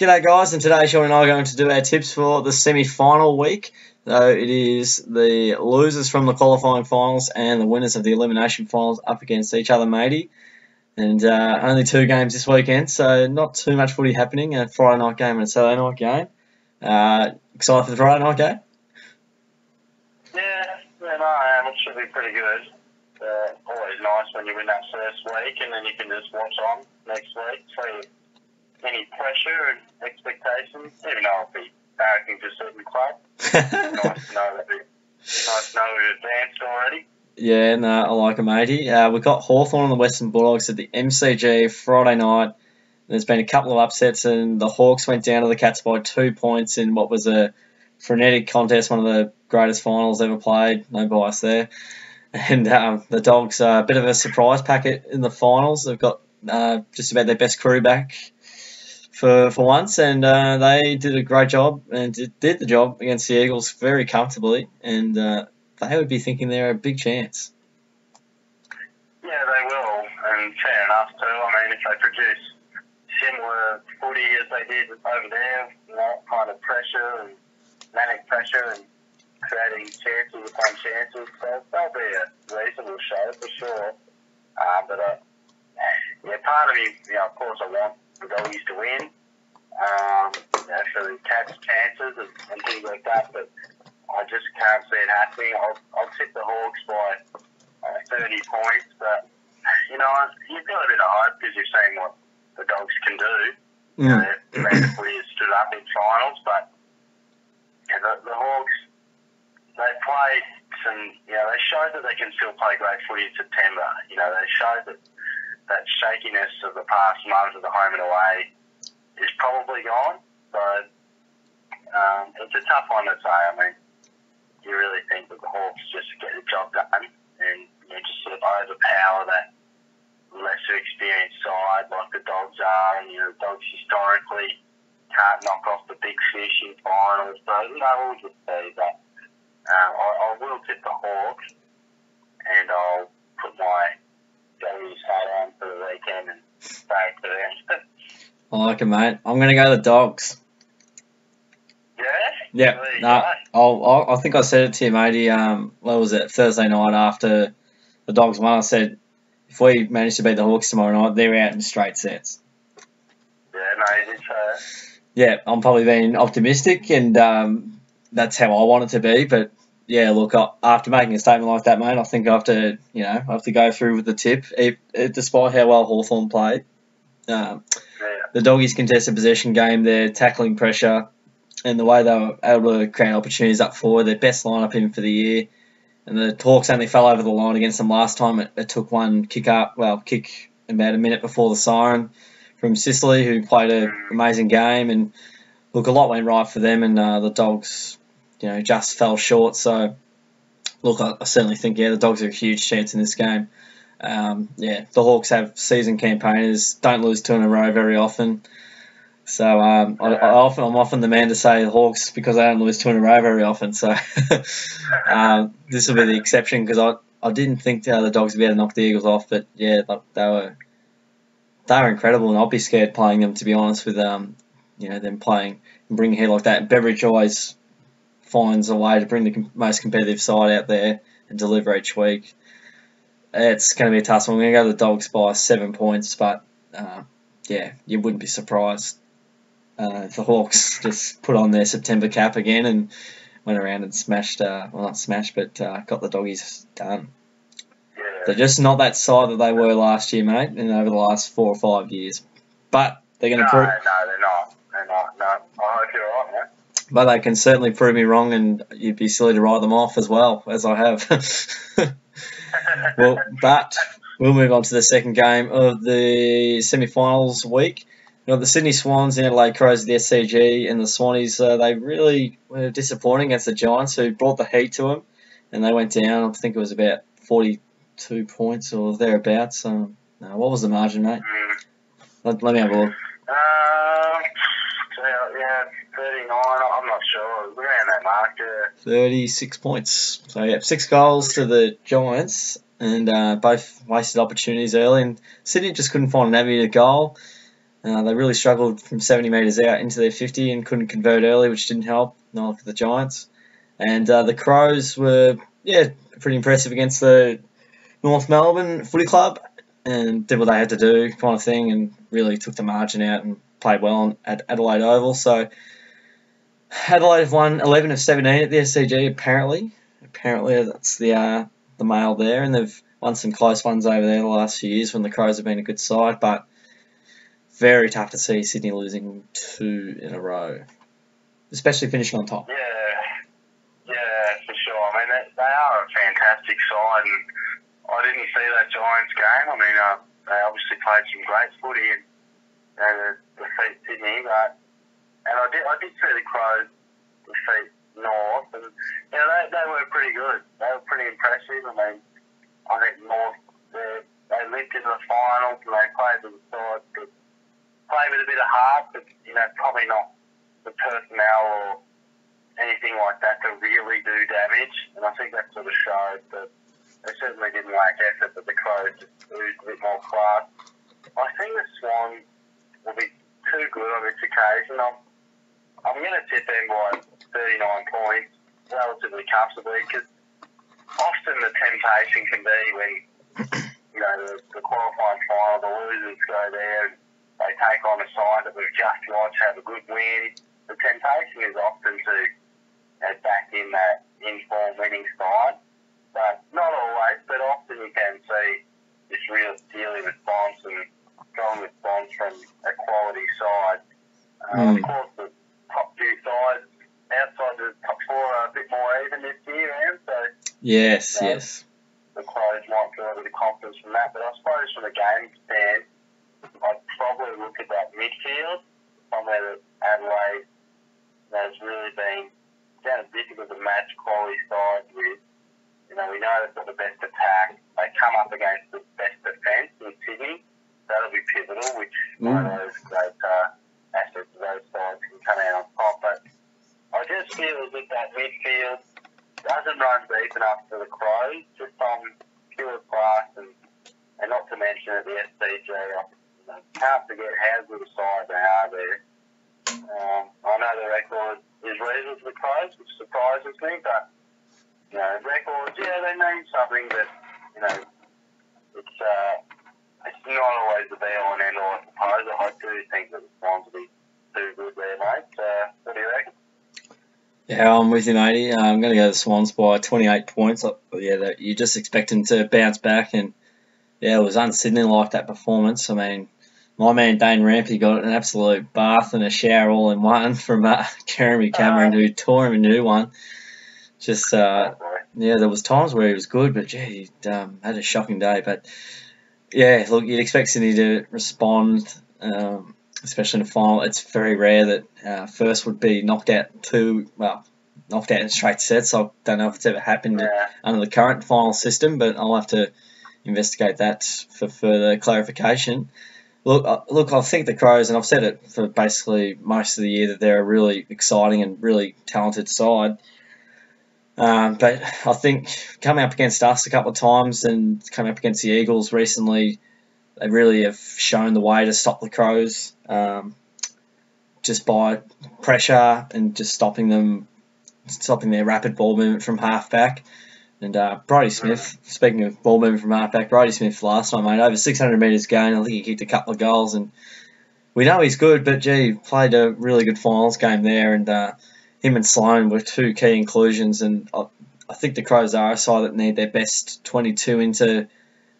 G'day guys, and today Shorty and I are going to do our tips for the semi-final week. So it is the losers from the qualifying finals and the winners of the elimination finals up against each other, matey. And only 2 games this weekend, so not too much footy happening. A Friday night game and a Saturday night game. Excited for the Friday night game? Yeah, I am. It should be pretty good. Always nice when you win that first week and then you can just watch on next week. So any pressure and expectations, even though I'll be barracking to a certain club. Nice to know we've advanced already. Yeah, no, I like it, matey. We've got Hawthorn and the Western Bulldogs at the MCG Friday night. There's been a couple of upsets, and the Hawks went down to the Cats by 2 points in what was a frenetic contest, one of the greatest finals ever played. No bias there. And the Dogs are a bit of a surprise packet in the finals. They've got just about their best crew back for once, and they did a great job and did the job against the Eagles very comfortably, and they would be thinking they're a big chance. Yeah, they will, and fair enough too. I mean, if they produce similar footy as they did over there, kind of pressure and manic pressure and creating chances upon chances, they'll be a reasonable show for sure. But part of me, of course, I want the Doggies to win, for the Cats' chances and things like that, but I just can't see it happening. I'll tip the Hawks by 30 points, but, you've got a bit of hope because you've seen what the Dogs can do. Their footy has stood up in finals, but the Hawks, they played some, they showed that they can still play great footy in September. They showed that shakiness of the past month of the home and away is probably gone. So it's a tough one to say. I mean, you really think that the Hawks just get the job done and just sort of overpower that lesser experienced side like the Dogs are, and the Dogs historically can't knock off the big fish in finals. So we'll just see. But I will tip the Hawks, and I'll put my Doggies hat on for the weekend and stay for them. I like it, mate. I'm going to go the Dogs. Yeah? Yeah. I think I said it to you, matey. What was it? Thursday night after the Dogs won, I said, if we manage to beat the Hawks tomorrow night, they're out in straight sets. Yeah, no, you did say that. Yeah, I'm probably being optimistic, and that's how I want it to be. But yeah, look, after making a statement like that, mate, I think I have to go through with the tip, despite how well Hawthorn played. The Doggies contested possession game, their tackling pressure, and the way they were able to create opportunities up forward, their best lineup in for the year. And the Hawks only fell over the line against them last time. It took one kick about a minute before the siren from Sicily, who played an amazing game. And look, a lot went right for them, and the Dogs, just fell short. So, look, I certainly think, the Dogs are a huge chance in this game. The Hawks have seasoned campaigners, don't lose 2 in a row very often. So I'm often the man to say the Hawks because they don't lose 2 in a row very often. So this will be the exception because I didn't think the Dogs would be able to knock the Eagles off, but yeah, they were incredible, and I'll be scared playing them, to be honest, with them playing and bringing heat like that. Beveridge always finds a way to bring the most competitive side out there and deliver each week. It's going to be a tough one. We're going to go to the Dogs by 7 points, but you wouldn't be surprised if the Hawks just put on their September cap again and went around and smashed, not smashed, but got the Doggies done. Yeah. They're just not that side that they were last year, mate, and over the last 4 or 5 years. But they're going to prove... No, they're not. No, I hope you're right, mate. But they can certainly prove me wrong, and you'd be silly to write them off as well, as I have. But we'll move on to the second game of the semi-finals week. We've got the Sydney Swans, the Adelaide Crows, the SCG, and the Swannies. They really were disappointing against the Giants, who brought the heat to them, and they went down. I think it was about 42 points or thereabouts. What was the margin, mate? Let me have a look. 39. I'm not sure. It was around that mark. 36 points. So 6 goals to the Giants, and both wasted opportunities early. And Sydney just couldn't find an avenue to goal. They really struggled from 70 metres out into their 50 and couldn't convert early, which didn't help, not for the Giants. And the Crows were, pretty impressive against the North Melbourne Footy Club and did what they had to do, kind of thing, and really took the margin out and played well at Adelaide Oval. So Adelaide have won 11 of 17 at the SCG, apparently. Apparently that's the mail there, and they've won some close ones over there the last few years when the Crows have been a good side, but very tough to see Sydney losing 2 in a row, especially finishing on top. Yeah, for sure. I mean, they are a fantastic side, and I didn't see that Giants game. I mean, they obviously played some great footy and defeat Sydney, and I did see the Crows defeat North, and they were pretty good. They were pretty impressive. I mean, I think North they lived in the finals and they played with the side that played with a bit of heart, but probably not the personnel or anything like that to really do damage. And I think that sort of showed that they certainly didn't lack effort, but the Crows just used a bit more class. I think the Swans will be too good on this occasion. I'm going to tip them by 39 points relatively comfortably, because often the temptation can be when the qualifying final, the losers go there and they take on a side that we've just watched have a good win. The temptation is often to back in that in-form winning side, but not always, but often you can see this real steely response and strong response from a quality side. Of course, the top 2 sides outside the top 4 are a bit more even this year, and so yes. The Crows might feel a bit of confidence from that, but I suppose from a game stand, I'd probably look at that midfield, somewhere that Adelaide has really been kind of difficult to match quality sides with. We know they've got the best attack. They come up against the best defence in Sydney. That'll be pivotal, which one of those great assets of those sides can come out on top. But I just feel as if that midfield doesn't run deep enough for the Crows, just on pure class, and not to mention at the SCG. Can't forget how good a side they are there. I know the record is reasonable for the Crows, which surprises me, but records, they mean something, but it's not always the be-all and end-all, I suppose. I do think that the Swans will be too good there, mate. What do you reckon? Yeah, I'm with you, matey. I'm going to go to the Swans by 28 points. You just expect them to bounce back, and it was un-Sydney-like, that performance. I mean, my man Dane Rampy got an absolute bath and a shower all in one from Jeremy Cameron, who tore him a new one. Just, there was times where he was good, but he had a shocking day. But look, you'd expect Sydney to respond, especially in the final. It's very rare that first would be knocked out in straight sets. I don't know if it's ever happened under the current final system, but I'll have to investigate that for further clarification. Look, I think the Crows, and I've said it for basically most of the year, that they're a really exciting and really talented side. But I think coming up against us a couple of times and coming up against the Eagles recently, they really have shown the way to stop the Crows, just by pressure and just stopping their rapid ball movement from half-back. And Brodie Smith, speaking of ball movement from half-back, Brodie Smith last time, mate, over 600 metres gain. I think he kicked a couple of goals, and we know he's good, but played a really good finals game there, and him and Sloan were 2 key inclusions, and I think the Crows are a side that need their best 22 in to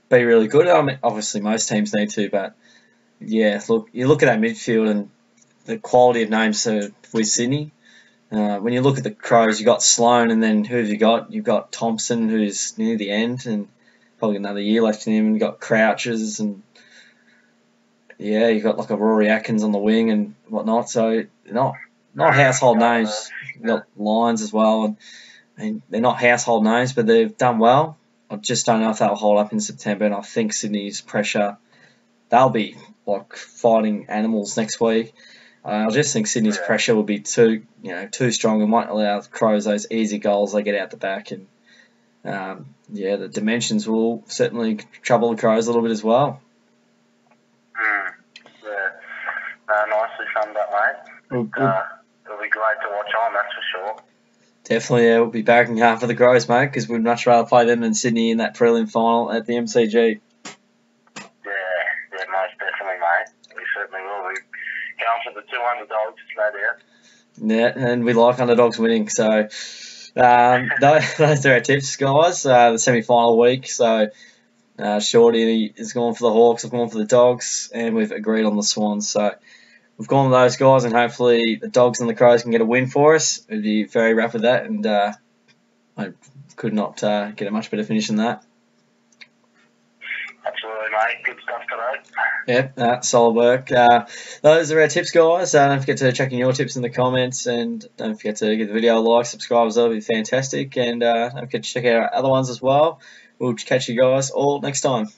be really good. I mean, obviously most teams need to, but you look at that midfield and the quality of names with Sydney. When you look at the Crows, you got Sloan, and then who have you got? You've got Thompson, who's near the end, and probably another year left in him. And you've got Crouches, and you've got like a Rory Atkins on the wing and whatnot. So not household names. You've got Lyons as well, and they're not household names, but they've done well. I just don't know if that'll hold up in September, and I think Sydney's pressure, they'll be like fighting animals next week. I just think Sydney's pressure will be too strong and won't allow the Crows those easy goals they get out the back. And the dimensions will certainly trouble the Crows a little bit as well. up, mate. It'll be great to watch on, that's for sure. Definitely, yeah, we'll be backing half of the Crows, mate, because we'd much rather play them than Sydney in that prelim final at the MCG. Yeah, most definitely, mate. We certainly will. We're going for the two underdogs, no doubt. Yeah, and we like underdogs winning, so those are our tips, guys. The semi-final week, so Shorty is going for the Hawks, I've gone for the Dogs, and we've agreed on the Swans. So we've gone with those guys, and hopefully the Dogs and the Crows can get a win for us. We'd be very wrapped with that, and I could not get a much better finish than that. Absolutely, mate. Good stuff today. Yeah, solid work. Those are our tips, guys. Don't forget to check in your tips in the comments, and don't forget to give the video a like, subscribe as well. That'll be fantastic. And don't forget to check out our other ones as well. We'll catch you guys all next time.